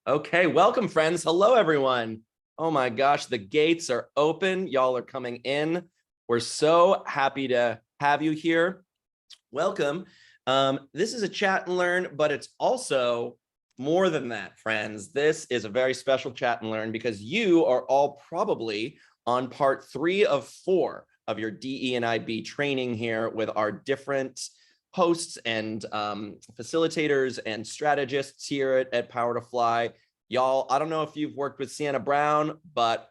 Okay, welcome friends. Hello, everyone. Oh my gosh, the gates are open. Y'all are coming in. We're so happy to have you here. Welcome. This is a chat and learn, but it's also more than that, friends. This is a very special chat and learn because you are all probably on part 3 of 4 of your DE&IB training here with our different hosts and facilitators and strategists here at Power to Fly. Y'all, I don't know if you've worked with Sienna Brown, but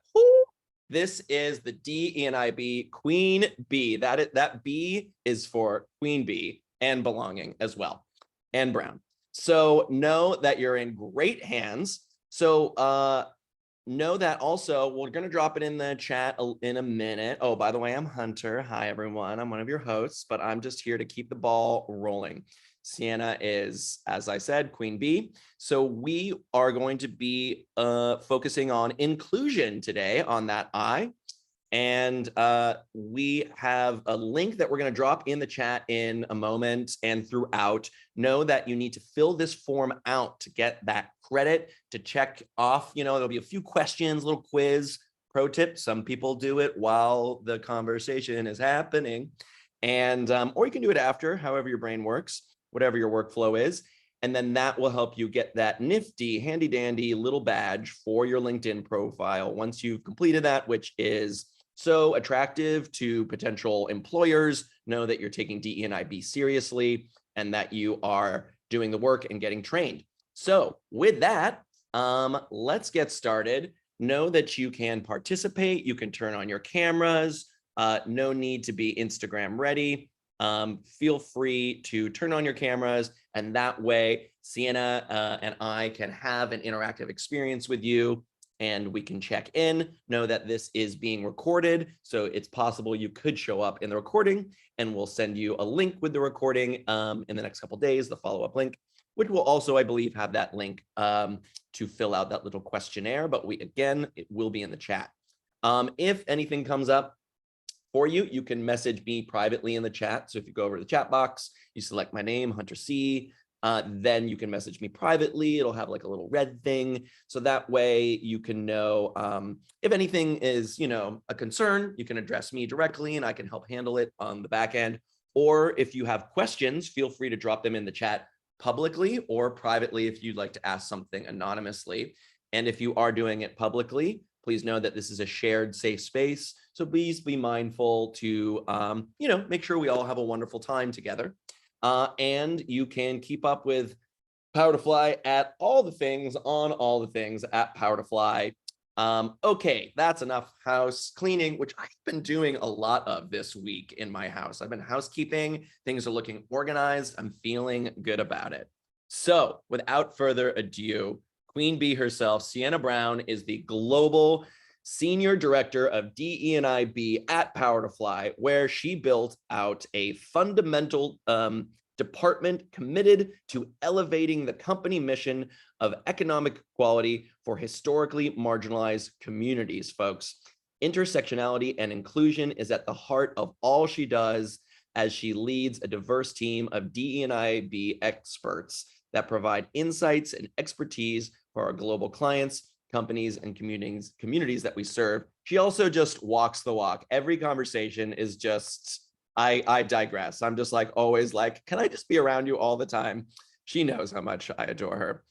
this is the DE&IB Queen Bee. That B is for Queen Bee and belonging as well, and Brown. So know that you're in great hands. So know that also we're going to drop it in the chat in a minute. Oh, by the way, I'm Hunter. Hi, everyone. I'm one of your hosts, but I'm just here to keep the ball rolling. Sienna is, as I said, Queen Bee. So we are going to be focusing on inclusion today on that I. And we have a link that we're going to drop in the chat in a moment and throughout. Know that you need to fill this form out to get that credit, to check off. You know, there'll be a few questions, little quiz. Pro tip, some people do it while the conversation is happening. And or you can do it after, however your brain works, whatever your workflow is. And then that will help you get that nifty, handy dandy little badge for your LinkedIn profile once you've completed that, which is so attractive to potential employers. Know that you're taking DE&IB seriously and that you are doing the work and getting trained. So with that, let's get started. Know that you can participate. You can turn on your cameras. No need to be Instagram ready. Feel free to turn on your cameras, and that way Sienna and I can have an interactive experience with you. And we can check in. Know that this is being recorded, so it's possible you could show up in the recording, and we'll send you a link with the recording in the next couple of days, the follow-up link, which will also, I believe, have that link to fill out that little questionnaire. But it will be in the chat. If anything comes up for you, you can message me privately in the chat. So if you go over to the chat box, you select my name, Hunter C. Then you can message me privately. It'll have like a little red thing. So that way you can know if anything is, a concern, you can address me directly and I can help handle it on the back end. Or if you have questions, feel free to drop them in the chat publicly or privately if you'd like to ask something anonymously. And if you are doing it publicly, please know that this is a shared safe space. So please be mindful to, make sure we all have a wonderful time together. And you can keep up with Power to Fly at all the things on all the things at Power to Fly. Okay, that's enough house cleaning, which I've been doing a lot of this week in my house. I've been housekeeping. Things are looking organized. I'm feeling good about it. So without further ado, Queen Bee herself, Sienna Brown, is the global Senior Director of DE&IB at Power to Fly, where she built out a fundamental department committed to elevating the company mission of economic equality for historically marginalized communities, folks. Intersectionality and inclusion is at the heart of all she does as she leads a diverse team of DE&IB experts that provide insights and expertise for our global clients, companies, and communities that we serve. She also just walks the walk. Every conversation is just, I digress. I'm just always can I just be around you all the time? She knows how much I adore her.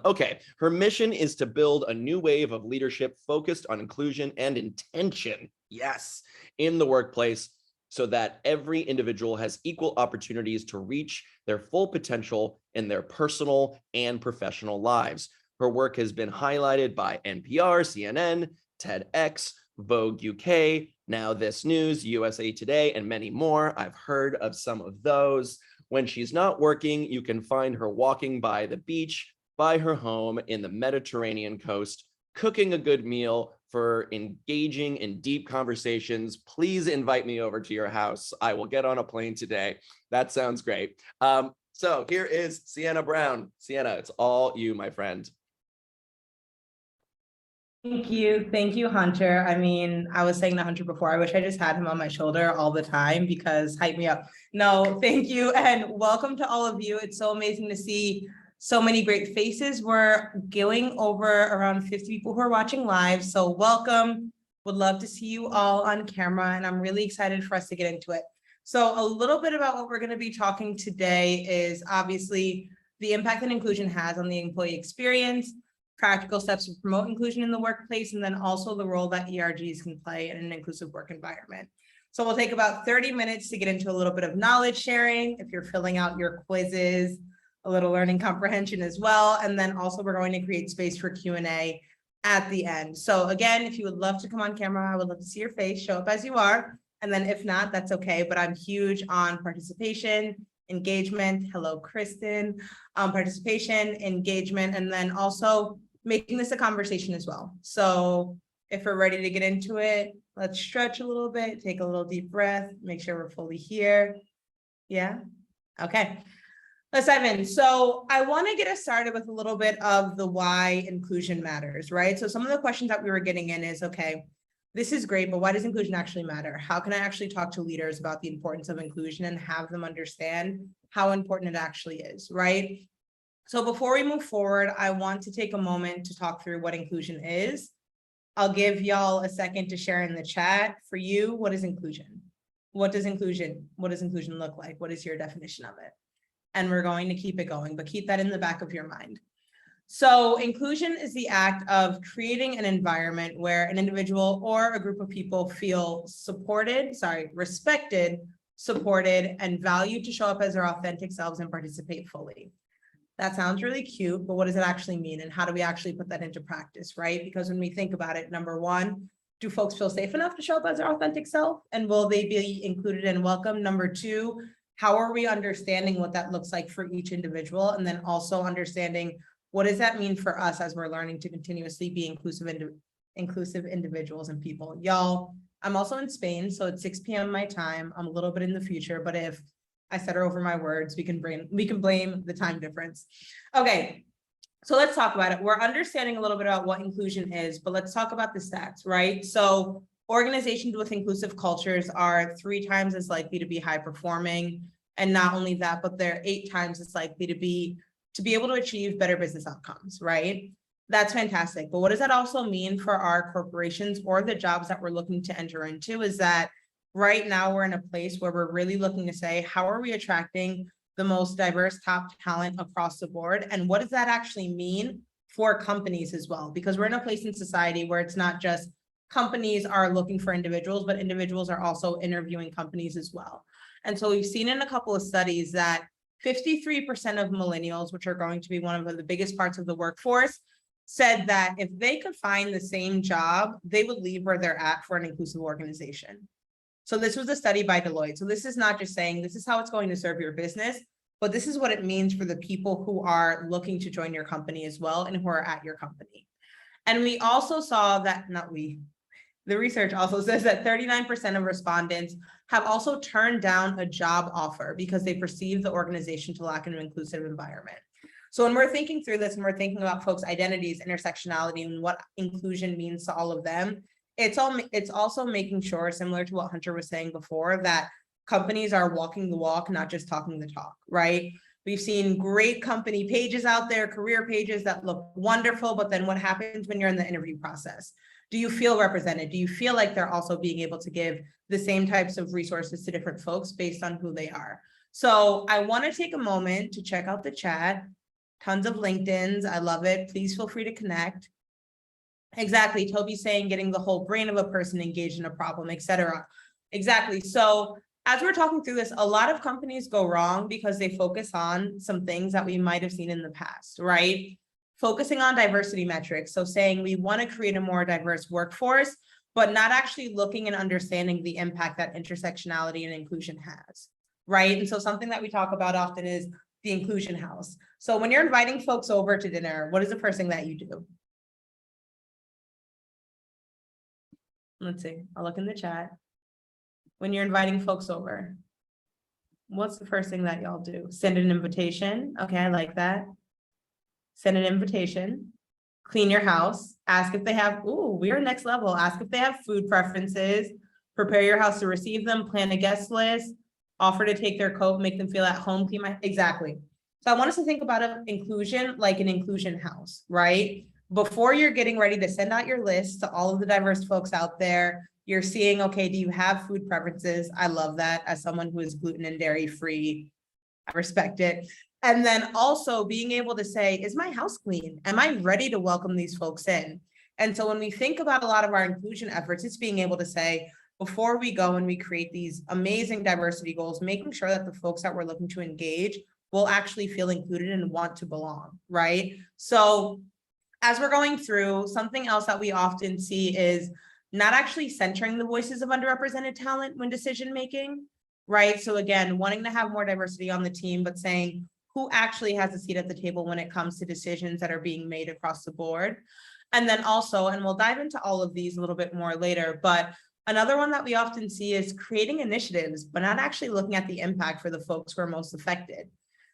Okay, her mission is to build a new wave of leadership focused on inclusion and intention, yes, in the workplace, so that every individual has equal opportunities to reach their full potential in their personal and professional lives. Her work has been highlighted by NPR, CNN, TEDx, Vogue UK, Now This News, USA Today, and many more. I've heard of some of those. When she's not working, you can find her walking by the beach, by her home in the Mediterranean coast, cooking a good meal for engaging in deep conversations. Please invite me over to your house. I will get on a plane today. That sounds great. So here is Sienna Brown. Sienna, it's all you, my friend. Thank you, Hunter. I mean, I was saying to Hunter before, I wish I just had him on my shoulder all the time because hype me up. No, thank you, and welcome to all of you. It's so amazing to see So many great faces. We're going over around 50 people who are watching live. So welcome. Would love to see you all on camera, and I'm really excited for us to get into it. So a little bit about what we're going to be talking today is obviously the impact that inclusion has on the employee experience, practical steps to promote inclusion in the workplace, and then also the role that ERGs can play in an inclusive work environment. So we'll take about 30 minutes to get into a little bit of knowledge sharing, if you're filling out your quizzes, a little learning comprehension as well. And then also we're going to create space for Q&A at the end. So again, if you would love to come on camera, I would love to see your face, show up as you are. And then if not, that's okay. But I'm huge on participation, engagement. Hello, Kristen. Participation, engagement, and then also making this a conversation as well. So if we're ready to get into it, let's stretch a little bit, take a little deep breath, make sure we're fully here. Yeah, okay. Let's dive in. So I want to get us started with a little bit of the why inclusion matters, right? So some of the questions that we were getting in is, okay, this is great, but why does inclusion actually matter? How can I actually talk to leaders about the importance of inclusion and have them understand how important it actually is, right? So before we move forward, I want to take a moment to talk through what inclusion is. I'll give y'all a second to share in the chat. For you, what is inclusion? What does inclusion look like? What is your definition of it? And we're going to keep it going, but keep that in the back of your mind. So inclusion is the act of creating an environment where an individual or a group of people feel respected, supported, and valued to show up as their authentic selves and participate fully. That sounds really cute, but what does it actually mean? And how do we actually put that into practice, right? Because when we think about it, number one, do folks feel safe enough to show up as their authentic self? And will they be included and welcome? Number two, how are we understanding what that looks like for each individual? And then also understanding what does that mean for us as we're learning to continuously be inclusive individuals and people. Y'all, I'm also in Spain, so it's 6 p.m. my time. I'm a little bit in the future, but if I stutter over my words, we can blame the time difference. Okay, so let's talk about it. We're understanding a little bit about what inclusion is, but let's talk about the stats, right? So organizations with inclusive cultures are 3 times as likely to be high performing. And not only that, but they're 8 times as likely to be able to achieve better business outcomes, right? That's fantastic. But what does that also mean for our corporations or the jobs that we're looking to enter into is that right now we're in a place where we're really looking to say, how are we attracting the most diverse top talent across the board? And what does that actually mean for companies as well? Because we're in a place in society where it's not just companies are looking for individuals, but individuals are also interviewing companies as well. And so we've seen in a couple of studies that 53% of millennials, which are going to be one of the biggest parts of the workforce, said that if they could find the same job, they would leave where they're at for an inclusive organization. So this was a study by Deloitte. So this is not just saying this is how it's going to serve your business, but this is what it means for the people who are looking to join your company as well and who are at your company. And we also saw that, the research also says that 39% of respondents have also turned down a job offer because they perceive the organization to lack an inclusive environment. So when we're thinking through this and we're thinking about folks' identities, intersectionality, and what inclusion means to all of them, it's also making sure, similar to what Hunter was saying before, that companies are walking the walk, not just talking the talk, right? We've seen great company pages out there, career pages that look wonderful, but then what happens when you're in the interview process? Do you feel represented? Do you feel like they're also being able to give the same types of resources to different folks based on who they are? So I want to take a moment to check out the chat. Tons of LinkedIn's. I love it. Please feel free to connect. Exactly. Toby's saying getting the whole brain of a person engaged in a problem, etc. Exactly. So as we're talking through this, a lot of companies go wrong because they focus on some things that we might have seen in the past, right? Focusing on diversity metrics. So saying we want to create a more diverse workforce, but not actually looking and understanding the impact that intersectionality and inclusion has, right? And so something that we talk about often is the inclusion house. So when you're inviting folks over to dinner, what is the first thing that you do? Let's see, I'll look in the chat. When you're inviting folks over, what's the first thing that y'all do? Send an invitation. Okay, I like that. Send an invitation, clean your house, ask if they have, we're next level. Ask if they have food preferences, prepare your house to receive them, plan a guest list, offer to take their coat, make them feel at home, exactly. So I want us to think about inclusion like an inclusion house, right? Before you're getting ready to send out your list to all of the diverse folks out there, you're seeing, okay, do you have food preferences? I love that as someone who is gluten and dairy free. I respect it. And then also being able to say, is my house clean? Am I ready to welcome these folks in? And so when we think about a lot of our inclusion efforts, it's being able to say, before we go and we create these amazing diversity goals, making sure that the folks that we're looking to engage will actually feel included and want to belong, right? So as we're going through, something else that we often see is not actually centering the voices of underrepresented talent when decision making, right? So again, wanting to have more diversity on the team, but saying who actually has a seat at the table when it comes to decisions that are being made across the board. And then also, and we'll dive into all of these a little bit more later, but another one that we often see is creating initiatives, but not actually looking at the impact for the folks who are most affected.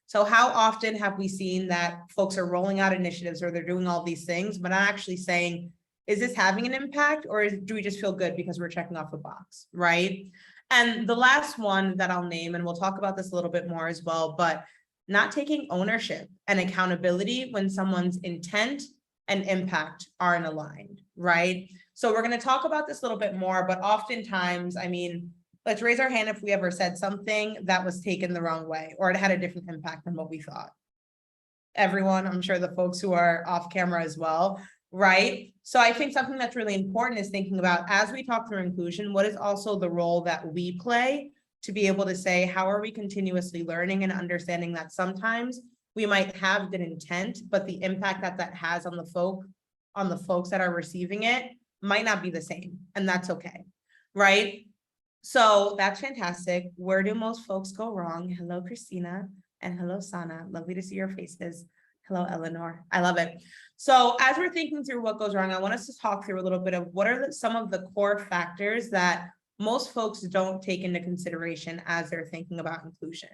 So how often have we seen that folks are rolling out initiatives or they're doing all these things, but not actually saying, is this having an impact or do we just feel good because we're checking off a box, right? And the last one that I'll name, and we'll talk about this a little bit more as well, but not taking ownership and accountability when someone's intent and impact aren't aligned, right? So we're going to talk about this a little bit more, but oftentimes, I mean, let's raise our hand if we ever said something that was taken the wrong way or it had a different impact than what we thought. Everyone, I'm sure the folks who are off camera as well, right? So I think something that's really important is thinking about, as we talk through inclusion, what is also the role that we play to be able to say, how are we continuously learning and understanding that sometimes we might have good intent, but the impact that that has on the folks that are receiving it might not be the same, and that's okay, right? So that's fantastic. Where do most folks go wrong? Hello, Christina, and hello, Sana. Lovely to see your faces. Hello, Eleanor. I love it. So as we're thinking through what goes wrong, I want us to talk through a little bit of what are some of the core factors that most folks don't take into consideration as they're thinking about inclusion.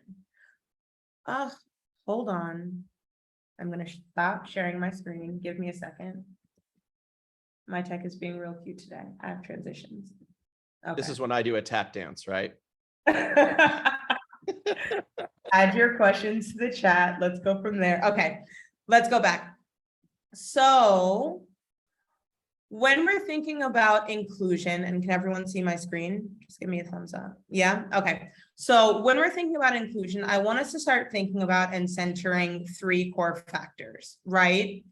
Hold on. I'm going to stop sharing my screen. Give me a second. My tech is being real cute today. I have transitions. Okay. This is when I do a tap dance, right? Add your questions to the chat. Let's go from there. Okay, let's go back. So when we're thinking about inclusion, and can everyone see my screen? Just give me a thumbs up. Yeah, okay. So when we're thinking about inclusion, I want us to start thinking about and centering 3 core factors, right?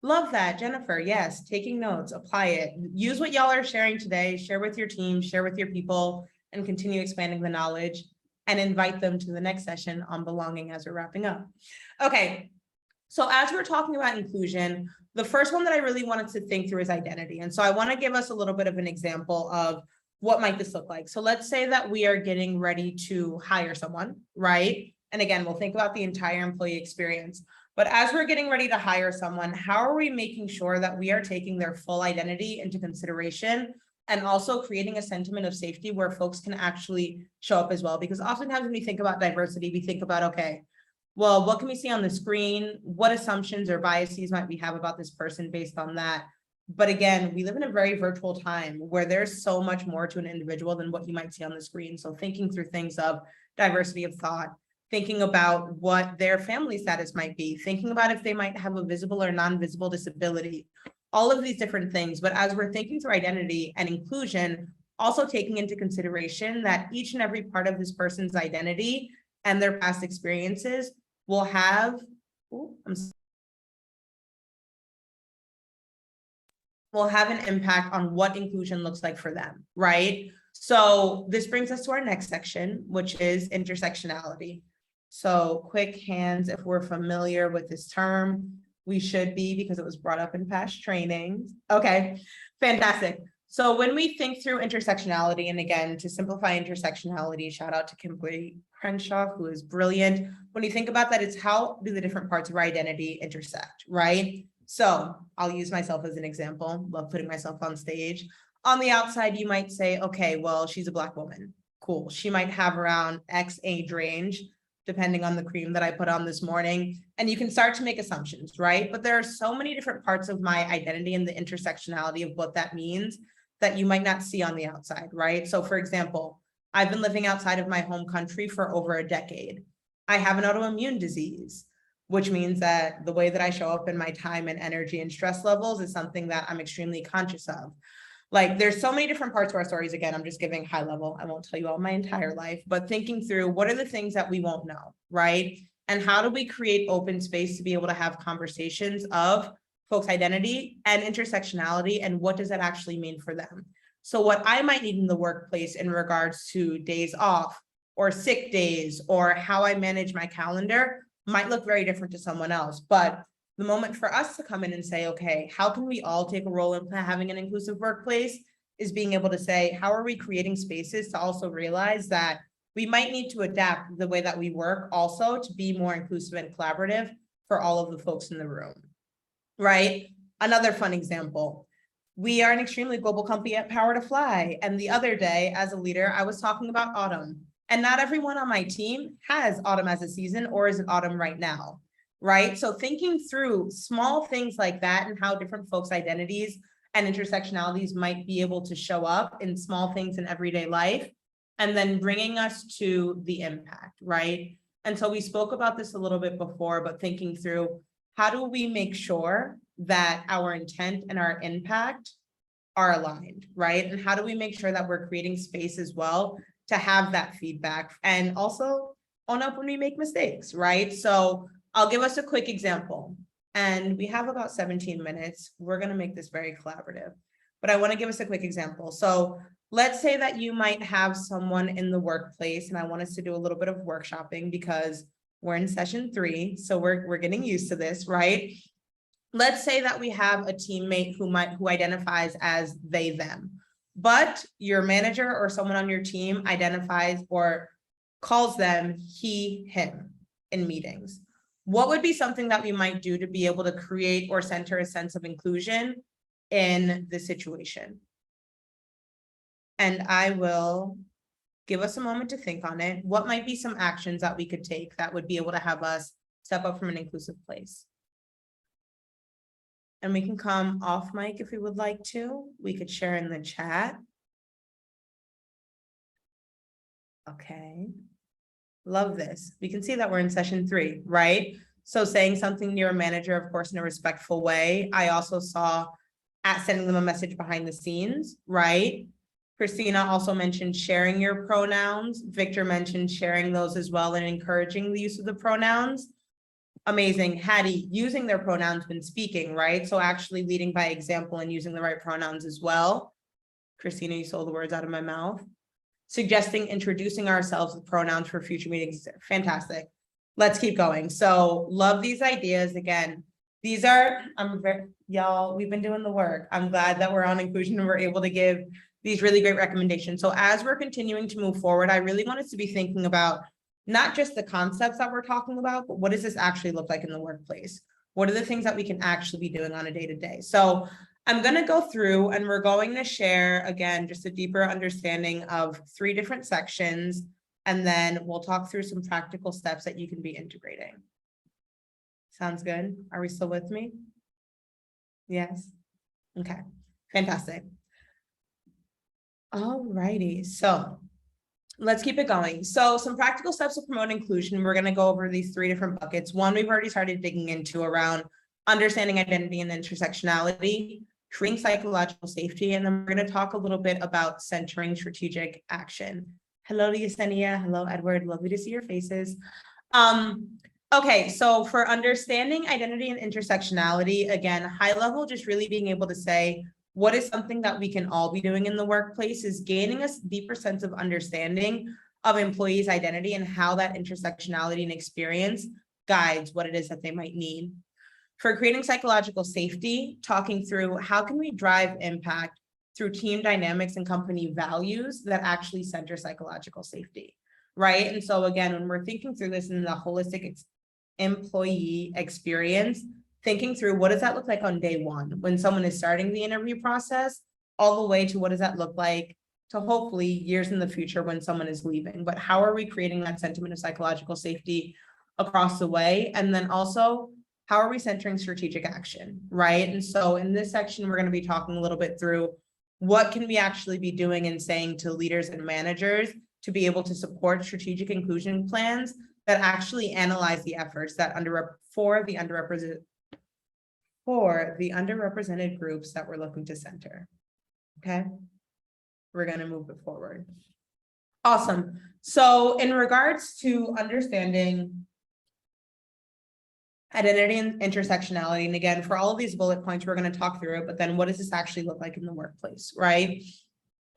Love that, Jennifer. Yes, taking notes, apply it. Use what y'all are sharing today, share with your team, share with your people, and continue expanding the knowledge and invite them to the next session on belonging as we're wrapping up. Okay, so as we're talking about inclusion, the first one that I really wanted to think through is identity. And so I want to give us a little bit of an example of what might this look like. So let's say that we are getting ready to hire someone, right? And again, we'll think about the entire employee experience. But as we're getting ready to hire someone, how are we making sure that we are taking their full identity into consideration and also creating a sentiment of safety where folks can actually show up as well? Because oftentimes when we think about diversity, we think about, okay, well, what can we see on the screen? What assumptions or biases might we have about this person based on that? But again, we live in a very virtual time where there's so much more to an individual than what you might see on the screen. So thinking through things of diversity of thought, thinking about what their family status might be, thinking about if they might have a visible or non-visible disability, all of these different things. But as we're thinking through identity and inclusion, also taking into consideration that each and every part of this person's identity and their past experiences will have, an impact on what inclusion looks like for them, right? So this brings us to our next section, which is intersectionality. So quick hands if we're familiar with this term. We should be, because it was brought up in past trainings. Okay, fantastic. So when we think through intersectionality, and again, to simplify intersectionality, shout out to Kimberly Crenshaw, who is brilliant. When you think about that, it's how do the different parts of our identity intersect, right? So I'll use myself as an example. Love putting myself on stage. On the outside, you might say, okay, well, she's a Black woman. Cool. She might have around X age range, depending on the cream that I put on this morning. And you can start to make assumptions, right? But there are so many different parts of my identity and the intersectionality of what that means that you might not see on the outside, right? So for example, I've been living outside of my home country for over a decade. I have an autoimmune disease. which means that the way that I show up in my time and energy and stress levels is something that I'm extremely conscious of. Like there's so many different parts to our stories. Again, I'm just giving high level. I won't tell you all my entire life, but thinking through what are the things that we won't know, right? And how do we create open space to be able to have conversations of folks' identity and intersectionality, and what does that actually mean for them? So what I might need in the workplace in regards to days off or sick days or how I manage my calendar might look very different to someone else. But the moment for us to come in and say, okay, how can we all take a role in having an inclusive workplace is being able to say, how are we creating spaces to also realize that we might need to adapt the way that we work also to be more inclusive and collaborative for all of the folks in the room, right? Another fun example. We are an extremely global company at Power to Fly. And the other day as a leader, I was talking about autumn, and not everyone on my team has autumn as a season or is it autumn right now, right? So thinking through small things like that and how different folks' identities and intersectionalities might be able to show up in small things in everyday life, and then bringing us to the impact, right? And so we spoke about this a little bit before, but thinking through how do we make sure that our intent and our impact are aligned, right? And how do we make sure that we're creating space as well to have that feedback and also own up when we make mistakes, right? So I'll give us a quick example, and we have about 17 minutes. We're going to make this very collaborative, but I want to give us a quick example. So let's say that you might have someone in the workplace, and I want us to do a little bit of workshopping because we're in session 3. So we're getting used to this, right? Let's say that we have a teammate who identifies as they, them, but your manager or someone on your team identifies or calls them he, him in meetings. What would be something that we might do to be able to create or center a sense of inclusion in the situation? And I will give us a moment to think on it. What might be some actions that we could take that would be able to have us step up from an inclusive place? And we can come off mic if we would like to. We could share in the chat. Okay. Love this. We can see that we're in session 3, right? So saying something to your manager, of course, in a respectful way. I also saw at sending them a message behind the scenes, right? Christina also mentioned sharing your pronouns. Victor mentioned sharing those as well and encouraging the use of the pronouns. Amazing. Hattie, using their pronouns when speaking, right? So actually leading by example and using the right pronouns as well. Christina, you stole the words out of my mouth. Suggesting introducing ourselves with pronouns for future meetings. Fantastic. Let's keep going. So love these ideas. Again, these are, y'all, we've been doing the work. I'm glad that we're on inclusion and we're able to give these really great recommendations. So as we're continuing to move forward, I really want us to be thinking about not just the concepts that we're talking about, but what does this actually look like in the workplace? What are the things that we can actually be doing on a day-to-day? So I'm going to go through and we're going to share, again, just a deeper understanding of 3 different sections. And then we'll talk through some practical steps that you can be integrating. Sounds good? Are we still with me? Yes. Okay, fantastic. All righty, so let's keep it going. So some practical steps to promote inclusion. We're going to go over these 3 different buckets. One, we've already started digging into around understanding identity and intersectionality, creating psychological safety, and then we're going to talk a little bit about centering strategic action. Hello to Yesenia. Hello, Edward. Lovely to see your faces. Okay, so for understanding identity and intersectionality, again, high level, just really being able to say, what is something that we can all be doing in the workplace is gaining a deeper sense of understanding of employees' identity and how that intersectionality and experience guides what it is that they might need. For creating psychological safety, talking through how can we drive impact through team dynamics and company values that actually center psychological safety, right? And so again, when we're thinking through this in the holistic employee experience, thinking through what does that look like on day 1 when someone is starting the interview process, all the way to what does that look like to hopefully years in the future when someone is leaving. But how are we creating that sentiment of psychological safety across the way? And then also, how are we centering strategic action, right? And so in this section, we're going to be talking a little bit through what can we actually be doing and saying to leaders and managers to be able to support strategic inclusion plans that actually analyze the efforts that for the underrepresented groups that we're looking to center. Okay, we're going to move it forward. Awesome. So in regards to understanding identity and intersectionality, and again, for all of these bullet points, we're going to talk through it, but then what does this actually look like in the workplace, right?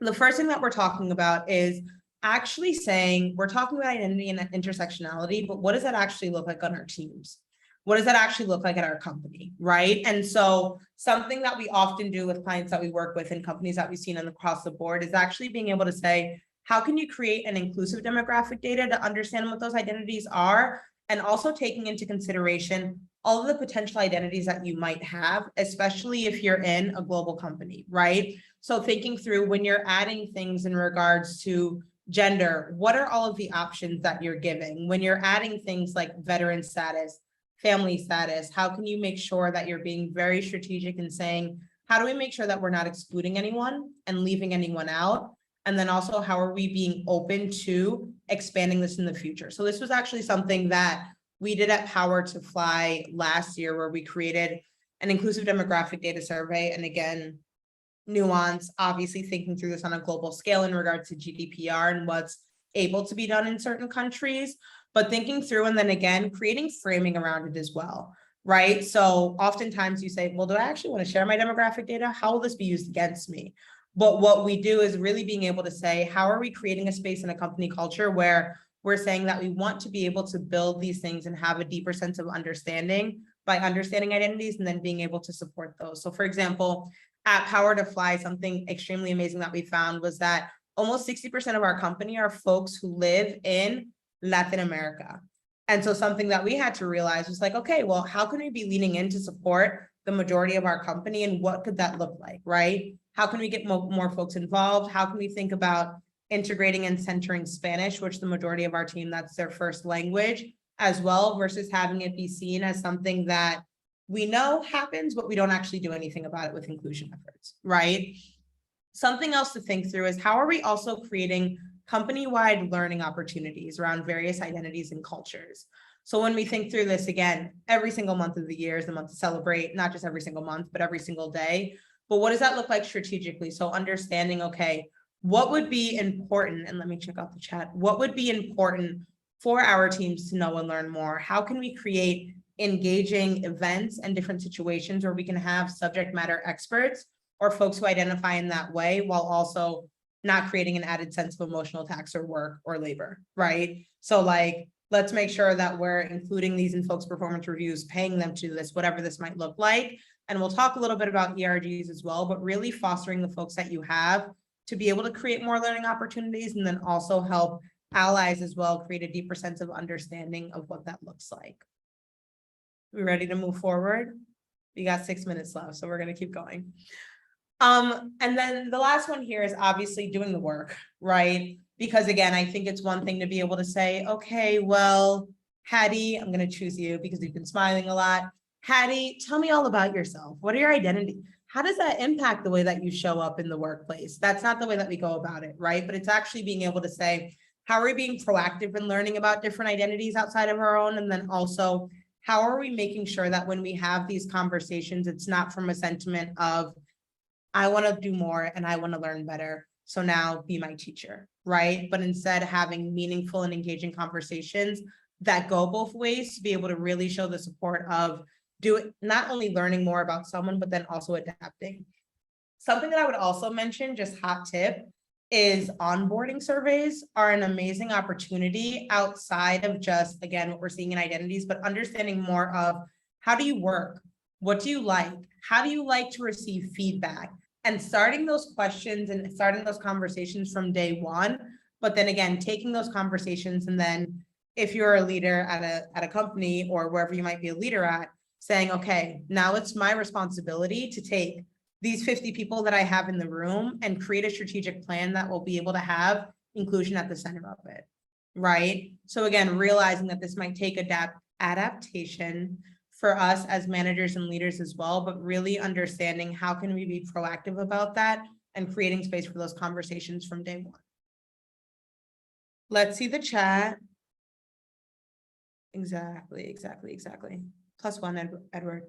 The first thing that we're talking about is actually saying, we're talking about identity and intersectionality, but what does that actually look like on our teams? What does that actually look like at our company, right? And so something that we often do with clients that we work with and companies that we've seen across the board is actually being able to say, how can you create an inclusive demographic data to understand what those identities are, and also taking into consideration all of the potential identities that you might have, especially if you're in a global company, right? So thinking through when you're adding things in regards to gender, what are all of the options that you're giving? When you're adding things like veteran status, family status, how can you make sure that you're being very strategic in saying, how do we make sure that we're not excluding anyone and leaving anyone out? And then also, how are we being open to expanding this in the future? So this was actually something that we did at Power to Fly last year, where we created an inclusive demographic data survey. And again, nuance, obviously thinking through this on a global scale in regards to GDPR and what's able to be done in certain countries, but thinking through and then again, creating framing around it as well, right? So oftentimes you say, well, do I actually want to share my demographic data? How will this be used against me? But what we do is really being able to say, how are we creating a space in a company culture where we're saying that we want to be able to build these things and have a deeper sense of understanding by understanding identities and then being able to support those. So for example, at Power to Fly, something extremely amazing that we found was that almost 60% of our company are folks who live in Latin America. And so something that we had to realize was like, okay, well, how can we be leaning in to support the majority of our company, and what could that look like, right? How can we get more folks involved? How can we think about integrating and centering Spanish, which the majority of our team, that's their first language as well, versus having it be seen as something that we know happens, but we don't actually do anything about it with inclusion efforts, right? Something else to think through is, how are we also creating company-wide learning opportunities around various identities and cultures? So when we think through this, again, every single month of the year is the month to celebrate, not just every single month, but every single day. But what does that look like strategically? So understanding, okay, what would be important, and let me check out the chat, what would be important for our teams to know and learn more? How can we create engaging events and different situations where we can have subject matter experts or folks who identify in that way, while also not creating an added sense of emotional tax or work or labor, right? So like, let's make sure that we're including these in folks' performance reviews, paying them to this, whatever this might look like. And we'll talk a little bit about ERGs as well, but really fostering the folks that you have to be able to create more learning opportunities, and then also help allies as well create a deeper sense of understanding of what that looks like. We ready to move forward? We got 6 minutes left, so we're going to keep going. And then the last one here is obviously doing the work, right? Because again, I think it's one thing to be able to say, okay, well, Hattie, I'm going to choose you because you've been smiling a lot. Hattie, tell me all about yourself. What are your identity? How does that impact the way that you show up in the workplace? That's not the way that we go about it, right? But it's actually being able to say, how are we being proactive in learning about different identities outside of our own? And then also, how are we making sure that when we have these conversations, it's not from a sentiment of, I want to do more and I want to learn better, so now be my teacher, right? But instead having meaningful and engaging conversations that go both ways to be able to really show the support of not only learning more about someone, but then also adapting. Something that I would also mention, just hot tip, is onboarding surveys are an amazing opportunity outside of just, again, what we're seeing in identities, but understanding more of, how do you work? What do you like? How do you like to receive feedback? And starting those questions and starting those conversations from day one, but then again, taking those conversations, and then if you're a leader at a company or wherever you might be a leader at, saying, okay, now it's my responsibility to take these 50 people that I have in the room and create a strategic plan that will be able to have inclusion at the center of it, right? So again, realizing that this might take adaptation for us as managers and leaders as well, but really understanding how can we be proactive about that and creating space for those conversations from day one. Let's see the chat. Exactly. +1, Edward.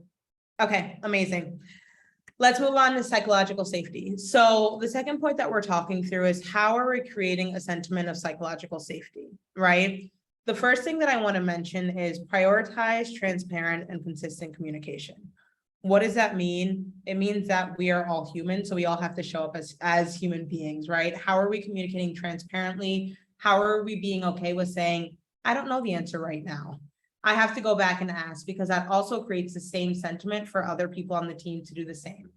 Okay, amazing. Let's move on to psychological safety. So the second point that we're talking through is how are we creating a sentiment of psychological safety, right? The first thing that I want to mention is prioritize transparent and consistent communication. What does that mean? It means that we are all human, so we all have to show up as human beings, right? How are we communicating transparently? How are we being okay with saying, I don't know the answer right now. I have to go back and ask, because that also creates the same sentiment for other people on the team to do the same.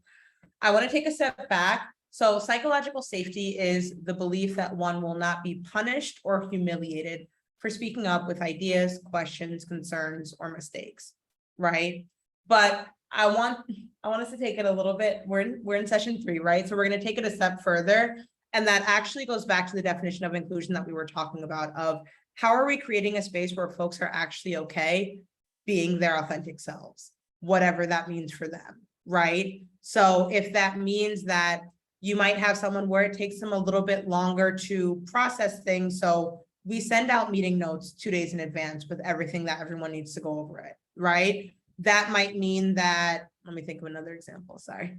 I want to take a step back. So psychological safety is the belief that one will not be punished or humiliated for speaking up with ideas, questions, concerns, or mistakes, right? But I want us to take it a little bit. We're in session 3, right? So we're going to take it a step further. And that actually goes back to the definition of inclusion that we were talking about, of how are we creating a space where folks are actually okay being their authentic selves, whatever that means for them, right? So if that means that you might have someone where it takes them a little bit longer to process things, so we send out meeting notes 2 days in advance with everything that everyone needs to go over it, right? That might mean that, let me think of another example, sorry.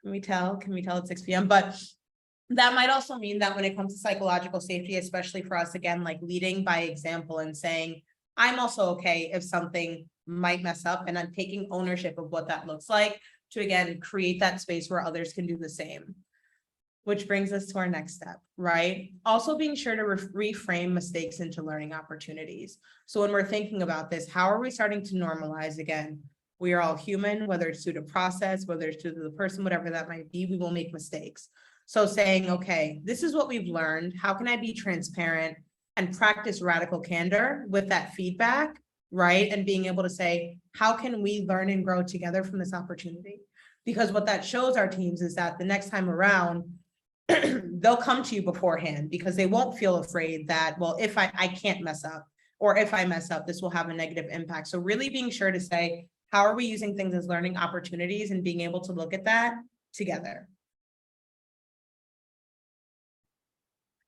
Can we tell at 6 p.m.? But that might also mean that when it comes to psychological safety, especially for us, again, like leading by example and saying, I'm also okay if something might mess up, and I'm taking ownership of what that looks like to, again, create that space where others can do the same. Which brings us to our next step, right? Also being sure to reframe mistakes into learning opportunities. So when we're thinking about this, how are we starting to normalize, again, we are all human, whether it's due to process, whether it's due to the person, whatever that might be, we will make mistakes. So saying, okay, this is what we've learned. How can I be transparent and practice radical candor with that feedback, right? And being able to say, how can we learn and grow together from this opportunity? Because what that shows our teams is that the next time around, they'll come to you beforehand, because they won't feel afraid that, well, if I can't mess up, or if I mess up, this will have a negative impact. So really being sure to say, how are we using things as learning opportunities and being able to look at that together?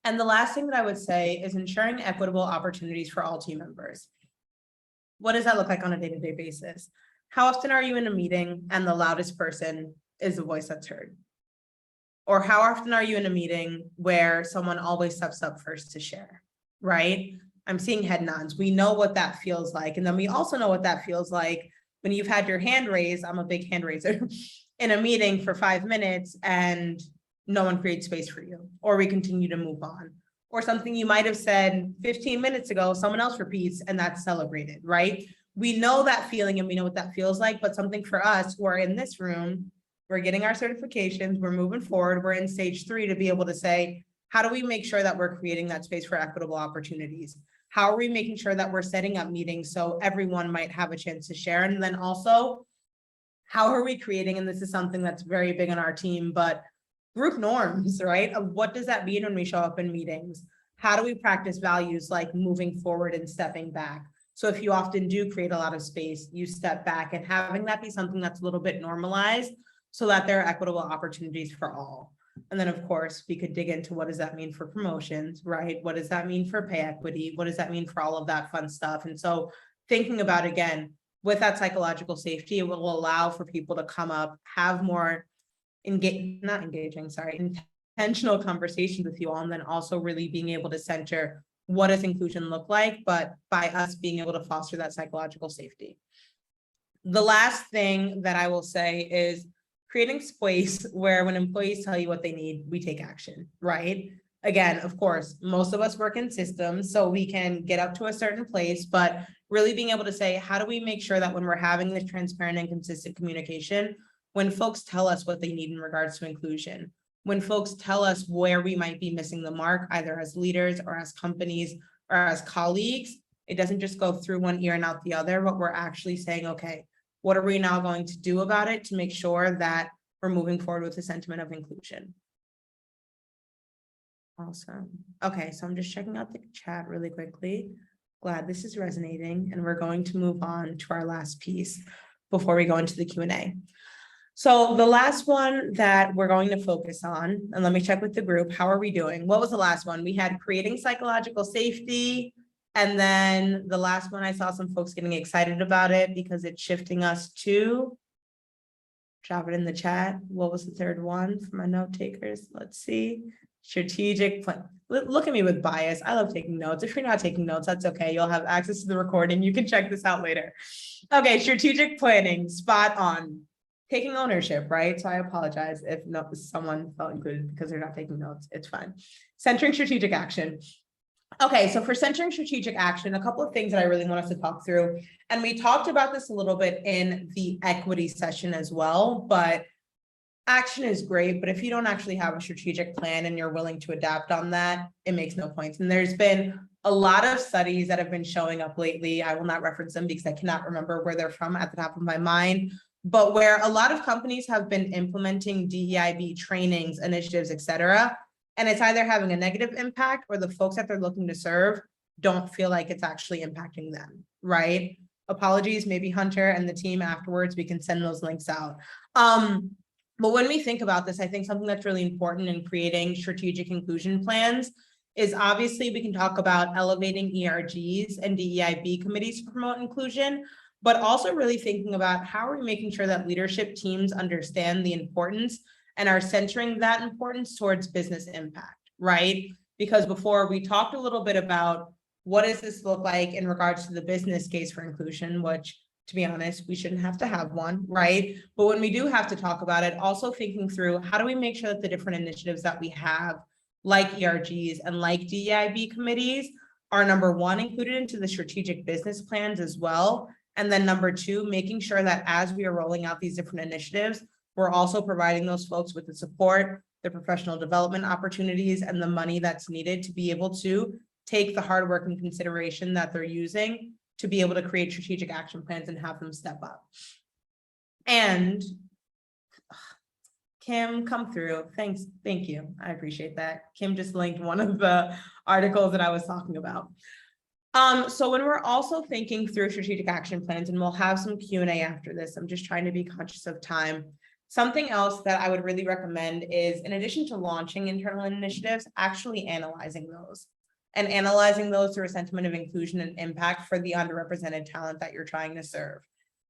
And the last thing that I would say is ensuring equitable opportunities for all team members. What does that look like on a day-to-day basis? How often are you in a meeting and the loudest person is the voice that's heard? Or how often are you in a meeting where someone always steps up first to share, right? I'm seeing head nods. We know what that feels like. And then we also know what that feels like when you've had your hand raised. I'm a big hand raiser in a meeting for 5 minutes and no one creates space for you, or we continue to move on, or something you might have said 15 minutes ago, someone else repeats and that's celebrated, right? We know that feeling and we know what that feels like, but something for us who are in this room, we're getting our certifications, we're moving forward, we're in stage 3 to be able to say, how do we make sure that we're creating that space for equitable opportunities? How are we making sure that we're setting up meetings so everyone might have a chance to share? And then also, how are we creating, and this is something that's very big on our team, but group norms, right? Of what does that mean when we show up in meetings? How do we practice values like moving forward and stepping back? So if you often do create a lot of space, you step back, and having that be something that's a little bit normalized so that there are equitable opportunities for all. And then of course, we could dig into what does that mean for promotions, right? What does that mean for pay equity? What does that mean for all of that fun stuff? And so thinking about, again, with that psychological safety, it will allow for people to come up, have more intentional conversations with you all, and then also really being able to center what does inclusion look like, but by us being able to foster that psychological safety. The last thing that I will say is creating space where when employees tell you what they need, we take action, right? Again, of course, most of us work in systems, so we can get up to a certain place, but really being able to say, how do we make sure that when we're having this transparent and consistent communication, when folks tell us what they need in regards to inclusion, when folks tell us where we might be missing the mark, either as leaders or as companies or as colleagues, it doesn't just go through one ear and out the other, but we're actually saying, okay, what are we now going to do about it to make sure that we're moving forward with the sentiment of inclusion? Awesome. Okay, so I'm just checking out the chat really quickly. Glad this is resonating, and we're going to move on to our last piece before we go into the Q&A. So the last one that we're going to focus on, and let me check with the group, how are we doing? What was the last one? We had creating psychological safety, And then the last one, I saw some folks getting excited about it because it's shifting us to, drop it in the chat. What was the third one for my note takers? Let's see. Strategic plan. Look at me with bias. I love taking notes. If you're not taking notes, that's okay. You'll have access to the recording. You can check this out later. Okay, strategic planning, spot on. Taking ownership, right? So I apologize if someone felt included because they're not taking notes. It's fine. Centering strategic action. Okay, so for centering strategic action, a couple of things that I really want us to talk through. And we talked about this a little bit in the equity session as well, but action is great, but if you don't actually have a strategic plan and you're willing to adapt on that, it makes no point. And there's been a lot of studies that have been showing up lately. I will not reference them because I cannot remember where they're from at the top of my mind, but where a lot of companies have been implementing DEIB trainings, initiatives, et cetera. And it's either having a negative impact or the folks that they're looking to serve don't feel like it's actually impacting them, right? Apologies, maybe Hunter and the team afterwards, we can send those links out. But when we think about this, I think something that's really important in creating strategic inclusion plans is obviously we can talk about elevating ERGs and DEIB committees to promote inclusion, but also really thinking about how are we making sure that leadership teams understand the importance and are centering that importance towards business impact, right? Because before we talked a little bit about what does this look like in regards to the business case for inclusion, which to be honest, we shouldn't have to have one, right? But when we do have to talk about it, also thinking through how do we make sure that the different initiatives that we have, like ERGs and like DEIB committees, are number one, included into the strategic business plans as well. And then number two, making sure that as we are rolling out these different initiatives, we're also providing those folks with the support, the professional development opportunities, and the money that's needed to be able to take the hard work and consideration that they're using to be able to create strategic action plans and have them step up. And Kim, come through. Thanks. Thank you. I appreciate that. Kim just linked one of the articles that I was talking about. So when we're also thinking through strategic action plans, and we'll have some Q&A after this, I'm just trying to be conscious of time. Something else that I would really recommend is, in addition to launching internal initiatives, actually analyzing those. And analyzing those through a sentiment of inclusion and impact for the underrepresented talent that you're trying to serve.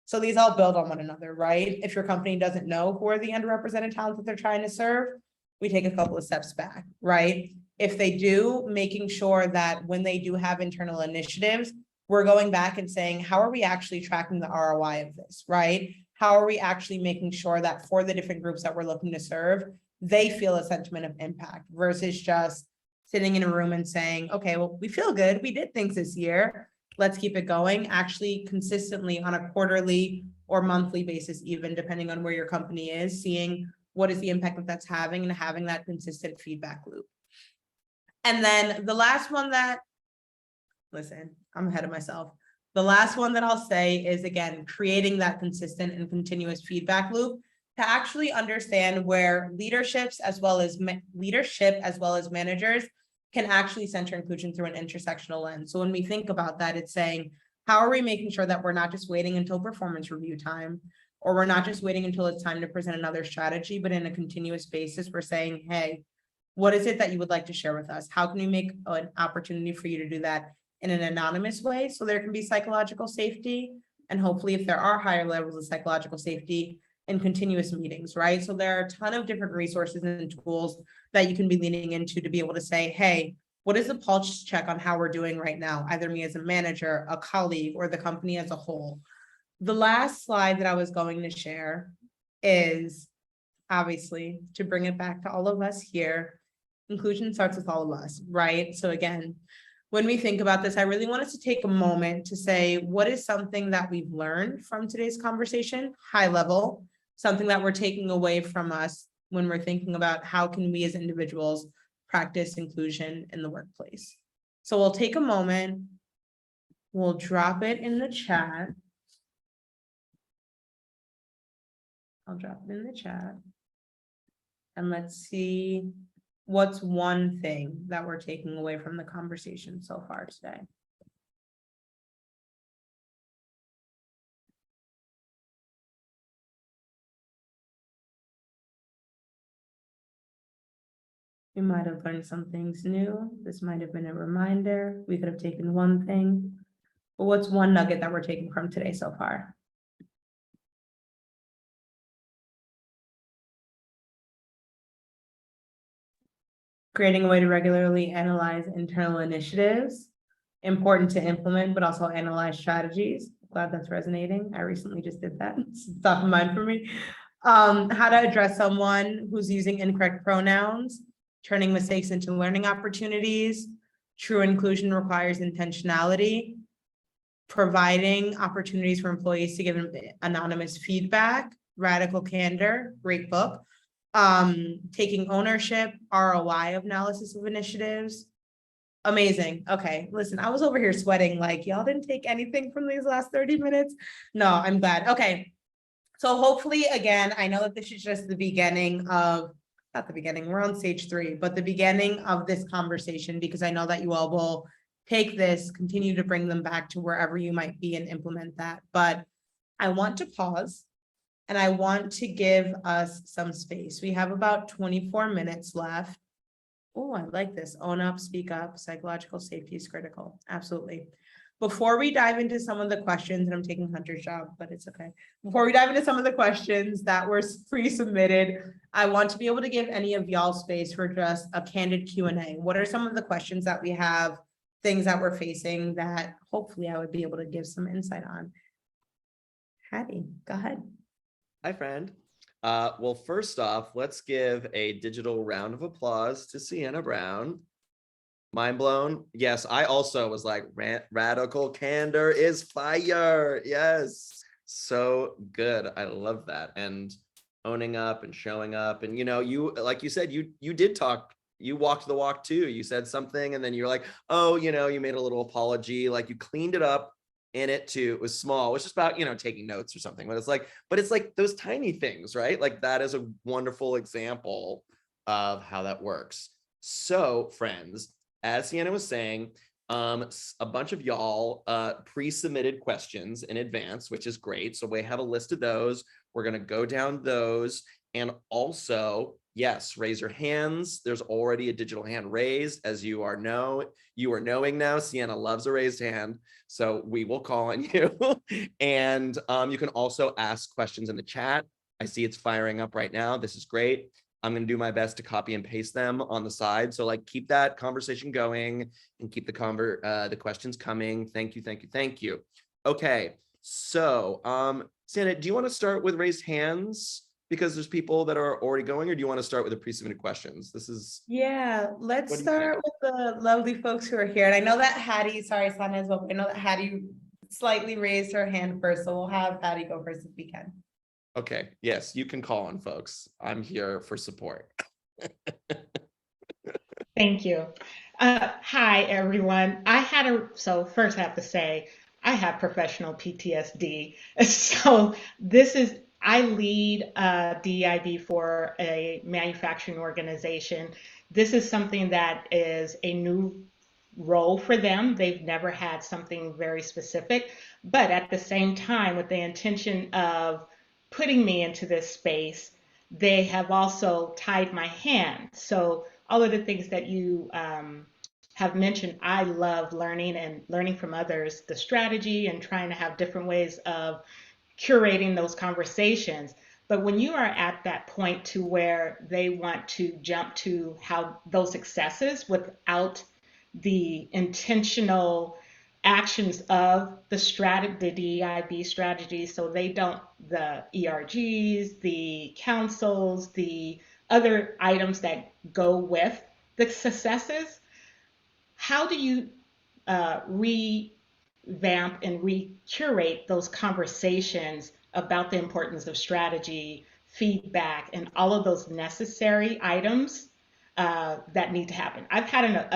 So these all build on one another, right? If your company doesn't know who are the underrepresented talent that they're trying to serve, we take a couple of steps back, right? If they do, making sure that when they do have internal initiatives, we're going back and saying, how are we actually tracking the ROI of this, right? How are we actually making sure that for the different groups that we're looking to serve, they feel a sentiment of impact versus just sitting in a room and saying, okay, well, we feel good. We did things this year. Let's keep it going. Actually, consistently on a quarterly or monthly basis, even depending on where your company is, seeing what is the impact that that's having and having that consistent feedback loop. And then the last one that, listen, I'm ahead of myself. The last one that I'll say is, again, creating that consistent and continuous feedback loop to actually understand where leadership as well as managers can actually center inclusion through an intersectional lens. So when we think about that, it's saying, how are we making sure that we're not just waiting until performance review time, or we're not just waiting until it's time to present another strategy, but in a continuous basis, we're saying, hey, what is it that you would like to share with us? How can we make an opportunity for you to do that in an anonymous way so there can be psychological safety? And hopefully, if there are higher levels of psychological safety, in continuous meetings, right? So there are a ton of different resources and tools that you can be leaning into to be able to say, hey, what is the pulse check on how we're doing right now? Either me as a manager, a colleague, or the company as a whole. The last slide that I was going to share is obviously to bring it back to all of us here. Inclusion starts with all of us, right? So again, when we think about this, I really want us to take a moment to say, what is something that we've learned from today's conversation, high level, something that we're taking away from us when we're thinking about how can we as individuals practice inclusion in the workplace. So we'll take a moment, we'll drop it in the chat. I'll drop it in the chat. And let's see what's one thing that we're taking away from the conversation so far today. We might have learned some things new. This might have been a reminder. We could have taken one thing. But what's one nugget that we're taking from today so far? Creating a way to regularly analyze internal initiatives, important to implement, but also analyze strategies. Glad that's resonating. I recently just did that. It's top of mind for me. How to address someone who's using incorrect pronouns, turning mistakes into learning opportunities. True inclusion requires intentionality. Providing opportunities for employees to give anonymous feedback. Radical candor, great book. Taking ownership, ROI of analysis of initiatives. Amazing. Okay, listen, I was over here sweating like y'all didn't take anything from these last 30 minutes. No, I'm glad. Okay. So hopefully, again, I know that this is just the beginning of, not the beginning, we're on stage 3, but the beginning of this conversation, because I know that you all will take this, continue to bring them back to wherever you might be and implement that. But I want to pause and I want to give us some space. We have about 24 minutes left. Oh, I like this. Own up, speak up. Psychological safety is critical. Absolutely. Before we dive into some of the questions, and I'm taking Hunter's job, but it's okay. Before we dive into some of the questions that were pre-submitted, I want to be able to give any of y'all space for just a candid Q&A. What are some of the questions that we have, things that we're facing that hopefully I would be able to give some insight on? Hattie, go ahead. Hi, friend. Well, first off, let's give a digital round of applause to Sienna Brown. Mind blown. Yes, I also was like, radical candor is fire. Yes, so good. I love that. And owning up and showing up. And, you know, you, like you said, you did talk, you walked the walk too. You said something and then you're like, oh, you know, you made a little apology, like you cleaned it up. In it too, it was small. It was just about, you know, taking notes or something, but it's like those tiny things, right? Like that is a wonderful example of how that works. So friends, as Sienna was saying, a bunch of y'all pre-submitted questions in advance, which is great. So we have a list of those. We're going to go down those. And also, yes, raise your hands. There's already a digital hand raised, as you are knowing now. Sienna loves a raised hand, so we will call on you. And you can also ask questions in the chat. I see it's firing up right now. This is great. I'm going to do my best to copy and paste them on the side. So like keep that conversation going and keep the questions coming. Thank you, thank you, thank you. Okay, so Sienna, do you want to start with raised hands? Because there's people that are already going, or do you want to start with the pre-submitted questions? Yeah, let's start with the lovely folks who are here. And I know that Hattie, sorry, Sana as well, but I know that Hattie slightly raised her hand first, so we'll have Hattie go first if we can. Okay, yes, you can call on folks. I'm here for support. Thank you. Hi, everyone. So first I have to say, I have professional PTSD. So I lead DEIB for a manufacturing organization. This is something that is a new role for them. They've never had something very specific, but at the same time, with the intention of putting me into this space, they have also tied my hand. So all of the things that you have mentioned, I love learning and learning from others, the strategy and trying to have different ways of curating those conversations. But when you are at that point to where they want to jump to how those successes without the intentional actions of the DEIB strategy, so they don't, the ERGs, the councils, the other items that go with the successes, how do you revamp and recurate those conversations about the importance of strategy, feedback, and all of those necessary items that need to happen? I've had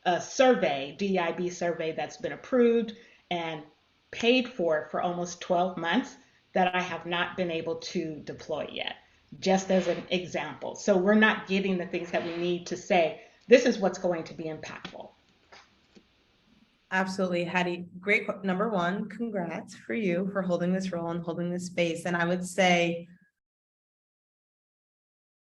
a survey, DEIB survey, that's been approved and paid for almost 12 months that I have not been able to deploy yet, just as an example. So we're not getting the things that we need to say, this is what's going to be impactful. Absolutely, Hattie. Great. Number one, congrats for you for holding this role and holding this space. And I would say,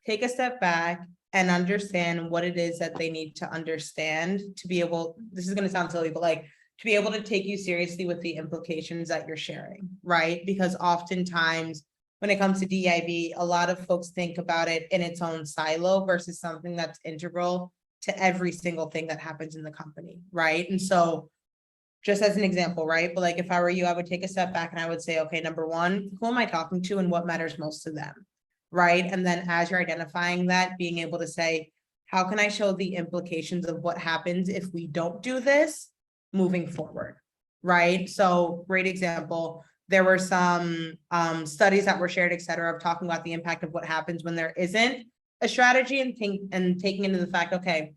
take a step back and understand what it is that they need to understand to be able, this is going to sound silly, but like to be able to take you seriously with the implications that you're sharing, right? Because oftentimes when it comes to DEIB, a lot of folks think about it in its own silo versus something that's integral to every single thing that happens in the company, right? And so just as an example, right? But like if I were you, I would take a step back and I would say, okay, number one, who am I talking to and what matters most to them? Right. And then as you're identifying that, being able to say, how can I show the implications of what happens if we don't do this moving forward? Right. So great example. There were some studies that were shared, et cetera, of talking about the impact of what happens when there isn't a strategy and taking into the fact, okay,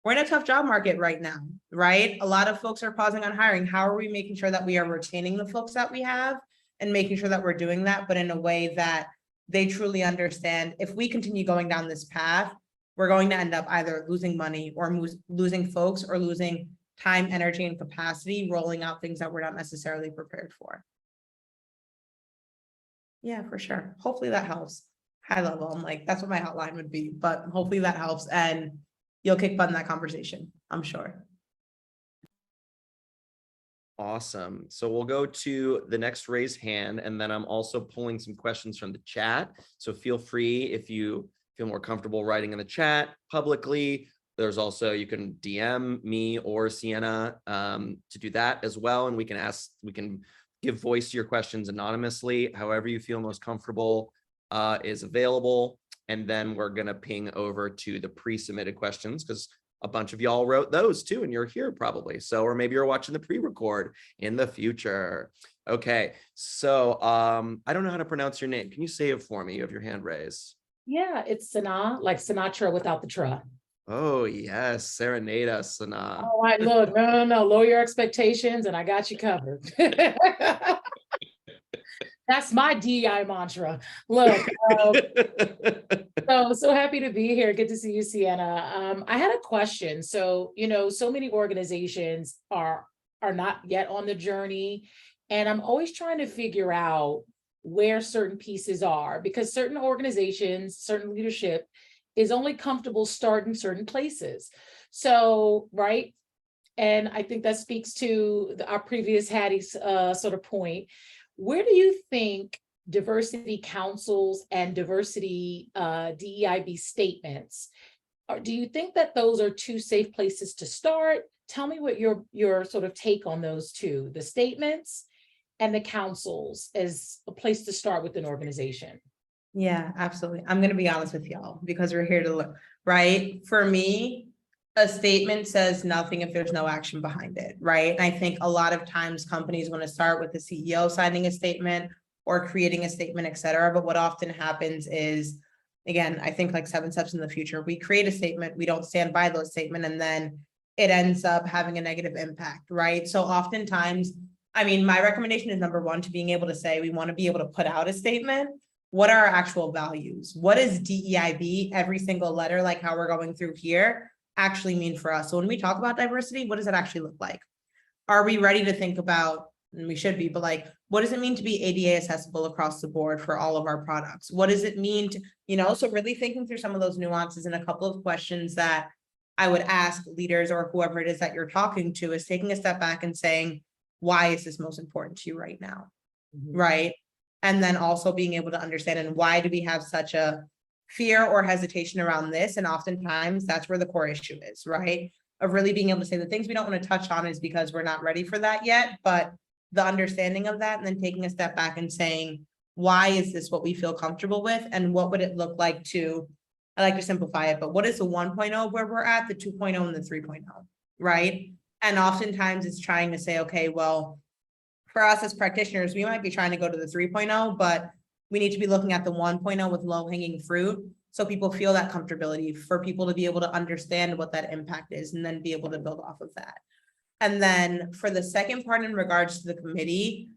we're in a tough job market right now, right? A lot of folks are pausing on hiring. How are we making sure that we are retaining the folks that we have and making sure that we're doing that, but in a way that they truly understand if we continue going down this path, we're going to end up either losing money or losing folks or losing time, energy, and capacity, rolling out things that we're not necessarily prepared for. Yeah, for sure. Hopefully that helps. High level, I'm like, that's what my outline would be, but hopefully that helps. And you'll kick butt in that conversation, I'm sure. Awesome. So we'll go to the next raised hand, and then I'm also pulling some questions from the chat. So feel free, if you feel more comfortable writing in the chat publicly. There's also, you can DM me or Sienna to do that as well. And we can give voice to your questions anonymously. However you feel most comfortable is available. And then we're going to ping over to the pre-submitted questions because a bunch of y'all wrote those too, and you're here probably. So, or maybe you're watching the pre-record in the future. Okay. So I don't know how to pronounce your name. Can you say it for me? You have your hand raised. Yeah, it's Sanaa, like Sinatra without the tra. Oh yes, serenade us, Sanaa. Oh, I look, no, lower your expectations and I got you covered. That's my DEI mantra. Look, so happy to be here. Good to see you, Sienna. I had a question. So, so many organizations are not yet on the journey, and I'm always trying to figure out where certain pieces are, because certain organizations, certain leadership is only comfortable starting certain places. So, right. And I think that speaks to our previous Hattie's sort of point. Where do you think diversity councils and diversity DEIB statements, or do you think that those are two safe places to start? Tell me what your sort of take on those two, the statements and the councils as a place to start with an organization. Yeah, absolutely. I'm going to be honest with y'all because we're here to look, right? For me, a statement says nothing if there's no action behind it, right? And I think a lot of times companies want to start with the CEO signing a statement or creating a statement, et cetera. But what often happens is, again, I think like 7 steps in the future, we create a statement, we don't stand by those statements, and then it ends up having a negative impact, right? So oftentimes, I mean, my recommendation is number one, to being able to say, we want to be able to put out a statement. What are our actual values? What is DEIB, every single letter, like how we're going through here, actually mean for us? So when we talk about diversity, what does it actually look like? Are we ready to think about, and we should be, but like, what does it mean to be ADA accessible across the board for all of our products? What does it mean to, so really thinking through some of those nuances, and a couple of questions that I would ask leaders or whoever it is that you're talking to is taking a step back and saying, why is this most important to you right now? Mm-hmm. Right. And then also being able to understand, and why do we have such a fear or hesitation around this? And oftentimes that's where the core issue is, right? Of really being able to say the things we don't want to touch on is because we're not ready for that yet, but the understanding of that, and then taking a step back and saying, why is this what we feel comfortable with? And what would it look like to, I like to simplify it, but what is the 1.0 where we're at, the 2.0 and the 3.0, right? And oftentimes it's trying to say, okay, well, for us as practitioners, we might be trying to go to the 3.0, but we need to be looking at the 1.0 with low hanging fruit. So people feel that comfortability, for people to be able to understand what that impact is and then be able to build off of that. And then for the second part in regards to the committee,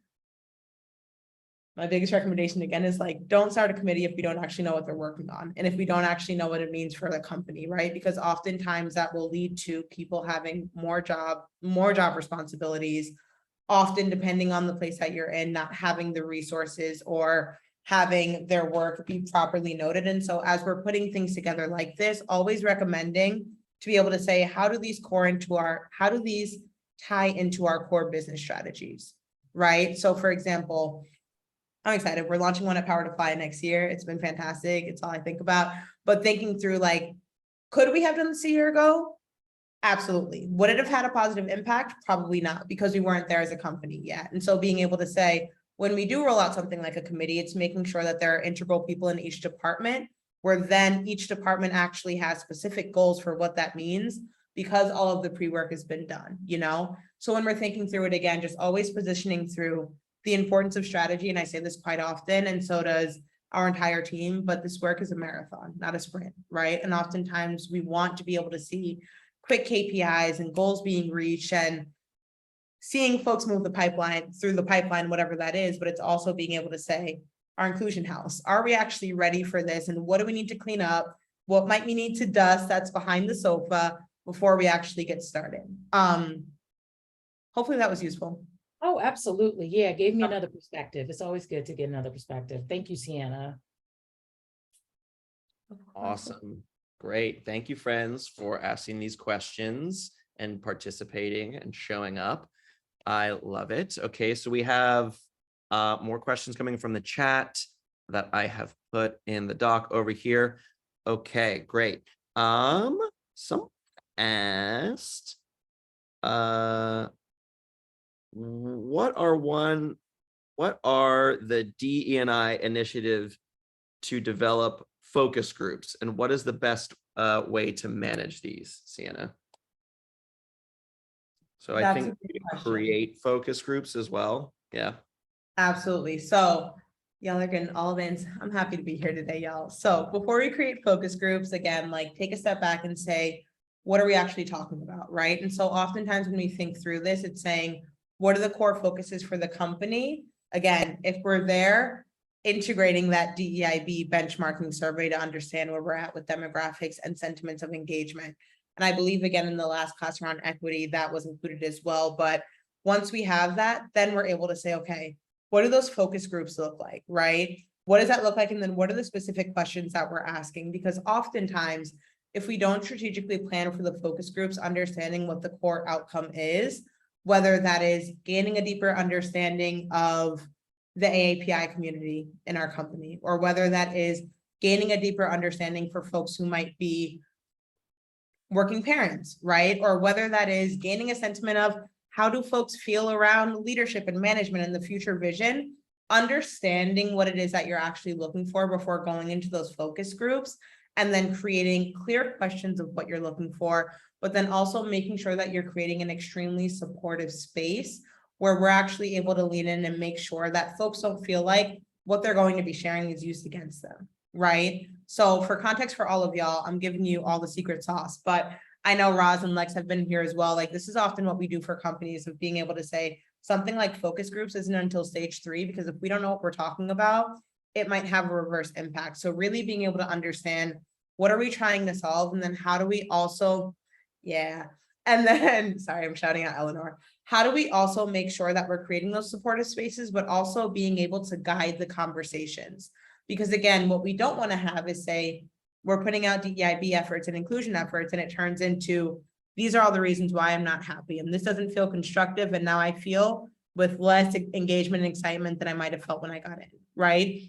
my biggest recommendation again is like, don't start a committee if we don't actually know what they're working on. And if we don't actually know what it means for the company, right? Because oftentimes that will lead to people having more job responsibilities, often depending on the place that you're in, not having the resources or having their work be properly noted. And so as we're putting things together like this, always recommending to be able to say, how do these tie into our core business strategies, right? So for example, I'm excited. We're launching one at Power to Fly next year. It's been fantastic. It's all I think about, but thinking through like, could we have done this a year ago? Absolutely. Would it have had a positive impact? Probably not, because we weren't there as a company yet. And so being able to say, when we do roll out something like a committee, it's making sure that there are integral people in each department, where then each department actually has specific goals for what that means, because all of the pre-work has been done, you know? So when we're thinking through it again, just always positioning through the importance of strategy. And I say this quite often, and so does our entire team, but this work is a marathon, not a sprint, right? And oftentimes we want to be able to see quick KPIs and goals being reached and seeing folks move through the pipeline, whatever that is, but it's also being able to say, our inclusion house, are we actually ready for this? And what do we need to clean up? What might we need to dust that's behind the sofa before we actually get started? Hopefully that was useful. Oh, absolutely. Yeah, it gave me another perspective. It's always good to get another perspective. Thank you, Sienna. Awesome. Great. Thank you, friends, for asking these questions and participating and showing up. I love it. Okay, so we have more questions coming from the chat that I have put in the doc over here. Okay, great. Some asked, what are the DE&I initiative to develop focus groups, and what is the best way to manage these, Sienna? So I think we create focus groups as well. Yeah. Absolutely. So y'all are getting all in. I'm happy to be here today, y'all. So before we create focus groups, again, like take a step back and say, what are we actually talking about, right? And so oftentimes when we think through this, it's saying, what are the core focuses for the company? Again, if we're there, integrating that DEIB benchmarking survey to understand where we're at with demographics and sentiments of engagement. And I believe, again, in the last class around equity, that was included as well. But once we have that, then we're able to say, okay, what do those focus groups look like, right? What does that look like? And then what are the specific questions that we're asking? Because oftentimes, if we don't strategically plan for the focus groups, understanding what the core outcome is, whether that is gaining a deeper understanding of the AAPI community in our company, or whether that is gaining a deeper understanding for folks who might be working parents, right? Or whether that is gaining a sentiment of how do folks feel around leadership and management and the future vision, understanding what it is that you're actually looking for before going into those focus groups, and then creating clear questions of what you're looking for, but then also making sure that you're creating an extremely supportive space where we're actually able to lean in and make sure that folks don't feel like what they're going to be sharing is used against them, right? So for context for all of y'all, I'm giving you all the secret sauce, but I know Roz and Lex have been here as well. Like, this is often what we do for companies, of being able to say something like focus groups isn't until stage 3, because if we don't know what we're talking about, it might have a reverse impact. So really being able to understand, what are we trying to solve? And then how do we also, and then, sorry, I'm shouting at Eleanor. How do we also make sure that we're creating those supportive spaces, but also being able to guide the conversations? Because again, what we don't want to have is say, we're putting out DEIB efforts and inclusion efforts, and it turns into, these are all the reasons why I'm not happy, and this doesn't feel constructive, and now I feel with less engagement and excitement than I might have felt when I got in, right?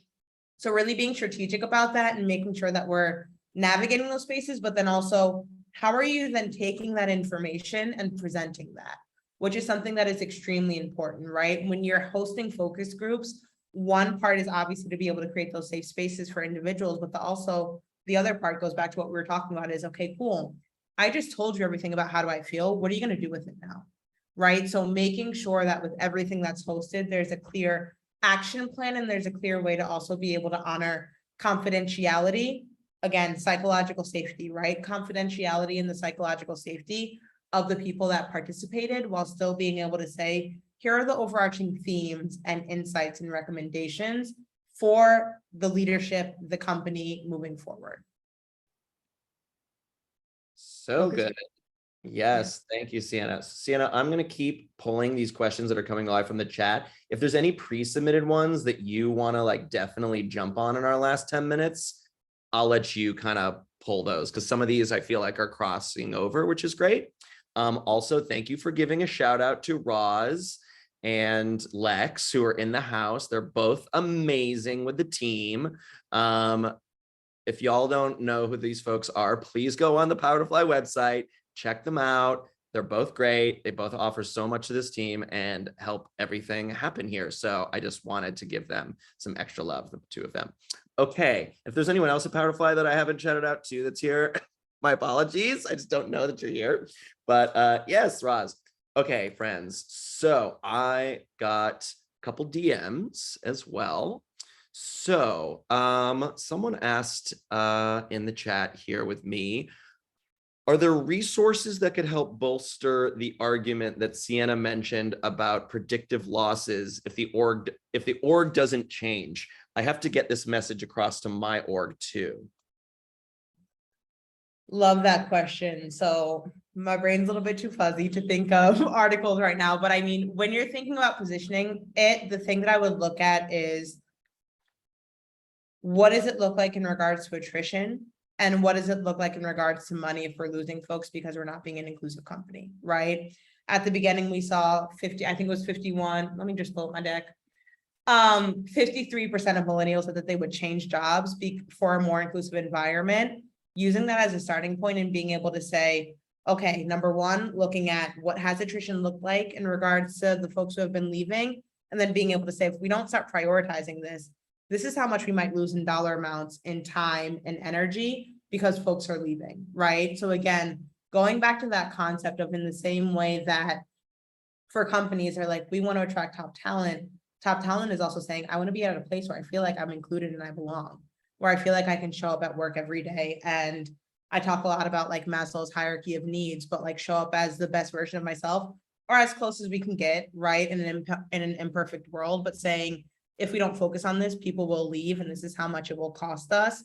So really being strategic about that and making sure that we're navigating those spaces, but then also, how are you then taking that information and presenting that? Which is something that is extremely important, right? When you're hosting focus groups, one part is obviously to be able to create those safe spaces for individuals, but also the other part goes back to what we were talking about is, okay, cool. I just told you everything about how do I feel. What are you going to do with it now? Right? So making sure that with everything that's hosted, there's a clear action plan, and there's a clear way to also be able to honor confidentiality. Again, psychological safety, right? Confidentiality and the psychological safety of the people that participated, while still being able to say, here are the overarching themes and insights and recommendations for the leadership, the company moving forward. So good. Yes, thank you, Sienna. Sienna, I'm going to keep pulling these questions that are coming live from the chat. If there's any pre-submitted ones that you want to like definitely jump on in our last 10 minutes, I'll let you kind of pull those because some of these I feel like are crossing over, which is great. Also, thank you for giving a shout out to Roz and Lex, who are in the house. They're both amazing with the team. If y'all don't know who these folks are, please go on the Power to Fly website, check them out. They're both great. They both offer so much to this team and help everything happen here. So I just wanted to give them some extra love, the two of them. Okay, if there's anyone else at Power to Fly that I haven't shouted out to that's here, my apologies. I just don't know that you're here. But yes, Roz. Okay, friends. So I got a couple DMs as well. So someone asked in the chat here with me, are there resources that could help bolster the argument that Sienna mentioned about predictive losses if the org doesn't change? I have to get this message across to my org too. Love that question. So my brain's a little bit too fuzzy to think of articles right now, but I mean, when you're thinking about positioning it, the thing that I would look at is what does it look like in regards to attrition? And what does it look like in regards to money if we're losing folks because we're not being an inclusive company, right? At the beginning, we saw 50, I think it was 51. Let me just pull up my deck. 53% of millennials said that they would change jobs for a more inclusive environment. Using that as a starting point and being able to say, okay, number one, looking at what has attrition looked like in regards to the folks who have been leaving, and then being able to say, if we don't start prioritizing this, this is how much we might lose in dollar amounts, in time and energy because folks are leaving, right? So again, going back to that concept of in the same way that for companies are like, we want to attract top talent is also saying, I want to be at a place where I feel like I'm included and I belong, where I feel like I can show up at work every day. And I talk a lot about like Maslow's hierarchy of needs, but like show up as the best version of myself or as close as we can get, right? In an imperfect world, but saying, if we don't focus on this, people will leave, and this is how much it will cost us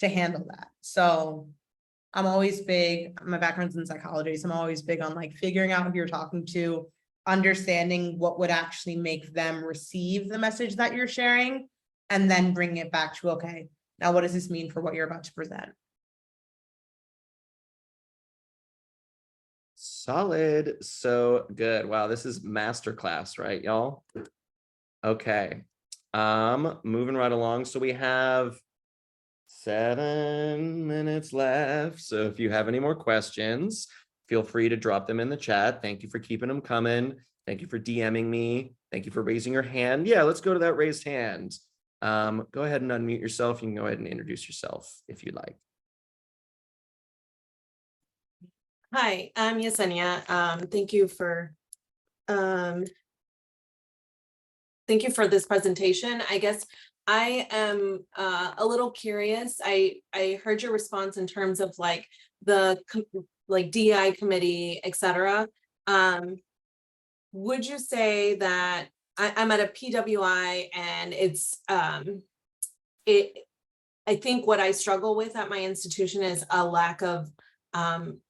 to handle that. So I'm always big, my background's in psychology, so I'm always big on like figuring out who you're talking to, understanding what would actually make them receive the message that you're sharing, and then bring it back to, okay, now what does this mean for what you're about to present? Solid. So good. Wow, this is masterclass, right, y'all? Okay. Moving right along. So we have 7 minutes left. So if you have any more questions, feel free to drop them in the chat. Thank you for keeping them coming. Thank you for DMing me. Thank you for raising your hand. Yeah, let's go to that raised hand. Go ahead and unmute yourself. You can go ahead and introduce yourself if you'd like. Hi, I'm Yesenia. Thank you for this presentation. I guess I am a little curious. I heard your response in terms of like the DEI committee, et cetera. Would you say that I'm at a PWI and it's I think what I struggle with at my institution is a lack of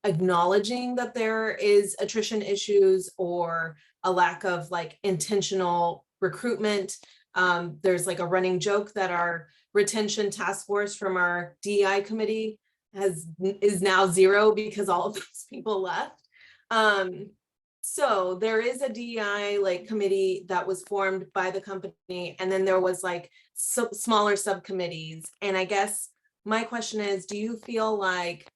acknowledging that there is attrition issues or a lack of like intentional recruitment. There's like a running joke that our retention task force from our DEI committee is now 0 because all of those people left. So there is a DEI like committee that was formed by the company, and then there was like smaller subcommittees. And I guess my question is, do you feel like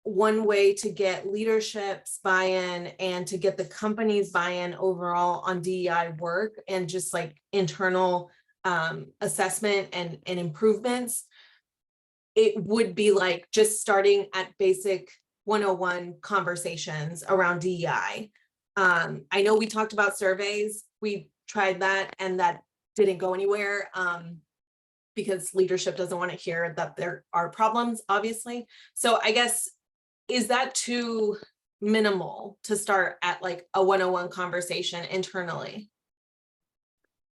one way to get leadership's buy-in and to get the company's buy-in overall on DEI work and just like internal assessment and improvements, it would be like just starting at basic 101 conversations around DEI. I know we talked about surveys. We tried that and that didn't go anywhere because leadership doesn't want to hear that there are problems, obviously. So I guess, is that too minimal to start at like a 101 conversation internally?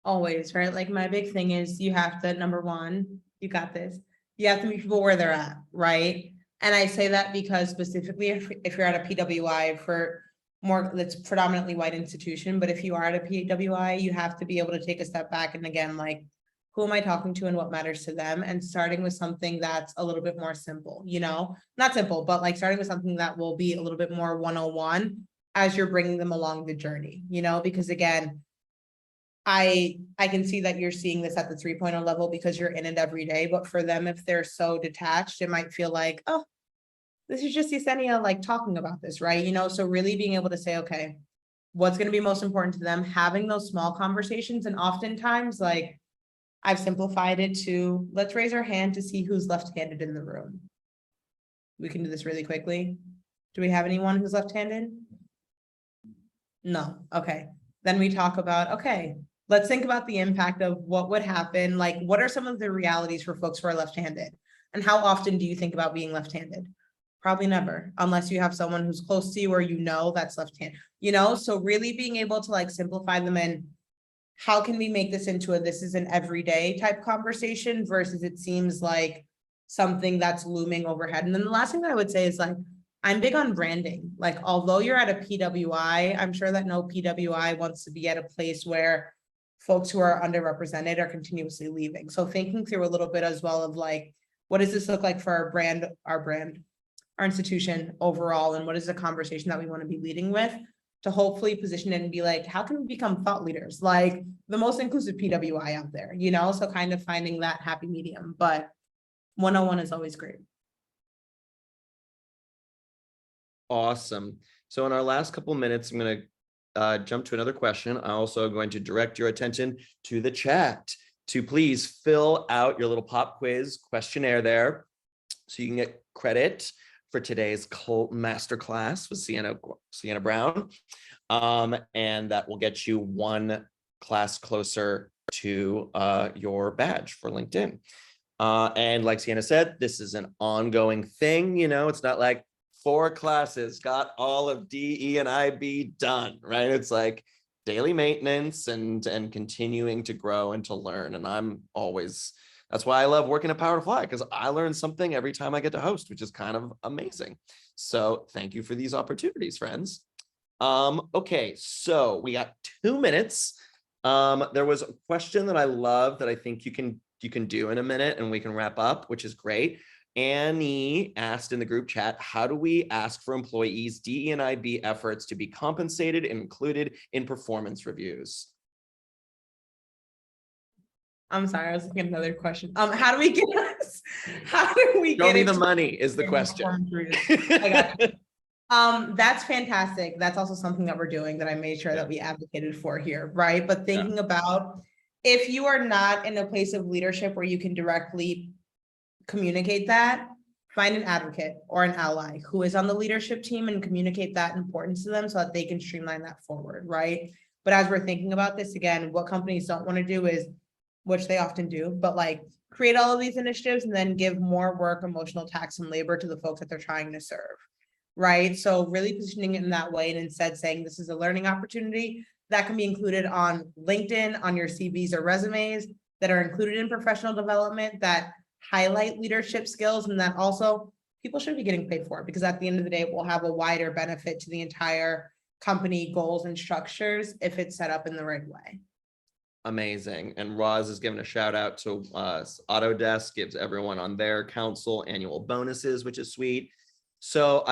Always, right? Like my big thing is you have to, number one, you got this. You have to meet people where they're at, right? And I say that because specifically if you're at a PWI for more, that's predominantly white institution, but if you are at a PWI, you have to be able to take a step back and again, like, who am I talking to and what matters to them? And starting with something that's a little bit more simple, you know, not simple, but like starting with something that will be a little bit more 101 as you're bringing them along the journey, you know, because again, I can see that you're seeing this at the 3.0 level because you're in it every day, but for them, if they're so detached, it might feel like, oh, this is just Yesenia like talking about this, right? You know, so really being able to say, okay, what's going to be most important to them, having those small conversations. And oftentimes, like, I've simplified it to let's raise our hand to see who's left-handed in the room. We can do this really quickly. Do we have anyone who's left-handed? No. Okay. Then we talk about, okay, let's think about the impact of what would happen. Like, what are some of the realities for folks who are left-handed? And how often do you think about being left-handed? Probably never, unless you have someone who's close to you or you know that's left-handed, you know? So really being able to like simplify them in how can we make this into a this is an everyday type conversation versus it seems like something that's looming overhead. And then the last thing that I would say is like, I'm big on branding. Like, although you're at a PWI, I'm sure that no PWI wants to be at a place where folks who are underrepresented are continuously leaving. So thinking through a little bit as well of like, what does this look like for our institution overall, and what is the conversation that we want to be leading with to hopefully position it and be like, how can we become thought leaders, like the most inclusive PWI out there, you know? So kind of finding that happy medium, but 101 is always great. Awesome. So in our last couple minutes, I'm going to jump to another question. I'm also going to direct your attention to the chat to please fill out your little pop quiz questionnaire there so you can get credit for today's masterclass with Sienna Brown. And that will get you one class closer to your badge for LinkedIn. And like Sienna said, this is an ongoing thing. You know, it's not like 4 classes got all of DE and IB done, right? It's like daily maintenance and continuing to grow and to learn. And I'm always, that's why I love working at Power to Fly, because I learn something every time I get to host, which is kind of amazing. So thank you for these opportunities, friends. Okay, so we got 2 minutes. There was a question that I love that I think you can do in a minute and we can wrap up, which is great. Annie asked in the group chat, how do we ask for employees' DE and IB efforts to be compensated and included in performance reviews? I'm sorry, I was looking at another question. How do we get Show me the money is the question. I got you. That's fantastic. That's also something that we're doing that I made sure that we advocated for here, right? But thinking about if you are not in a place of leadership where you can directly communicate that, find an advocate or an ally who is on the leadership team and communicate that importance to them so that they can streamline that forward, right? But as we're thinking about this, again, what companies don't want to do is, which they often do, but like create all of these initiatives and then give more work, emotional tax and labor to the folks that they're trying to serve, right? So really positioning it in that way and instead saying this is a learning opportunity that can be included on LinkedIn, on your CVs or resumes that are included in professional development that highlight leadership skills, and that also people should be getting paid for it because at the end of the day, it will have a wider benefit to the entire company goals and structures if it's set up in the right way. Amazing. And Roz is giving a shout out to Autodesk, gives everyone on their council annual bonuses, which is sweet. So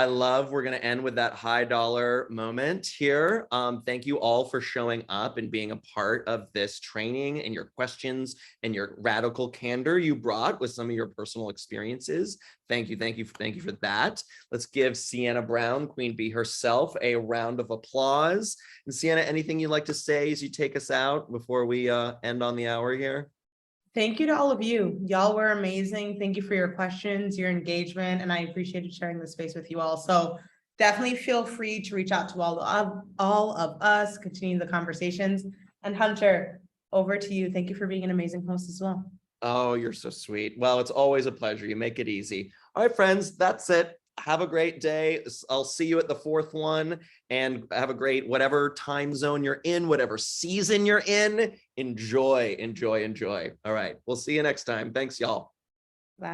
we're going to end with that high dollar moment here. Thank you all for showing up and being a part of this training and your questions and your radical candor you brought with some of your personal experiences. Thank you for that. Let's give Sienna Brown, Queen Bee herself, a round of applause. And Sienna, anything you'd like to say as you take us out before we end on the hour here? Thank you to all of you. Y'all were amazing. Thank you for your questions, your engagement, and I appreciated sharing this space with you all. So definitely feel free to reach out to all of us, continue the conversations. And Hunter, over to you. Thank you for being an amazing host as well. Oh, you're so sweet. Well, it's always a pleasure. You make it easy. All right, friends, that's it. Have a great day. I'll see you at the 4th one, and have a great, whatever time zone you're in, whatever season you're in, enjoy. All right. We'll see you next time. Thanks, y'all.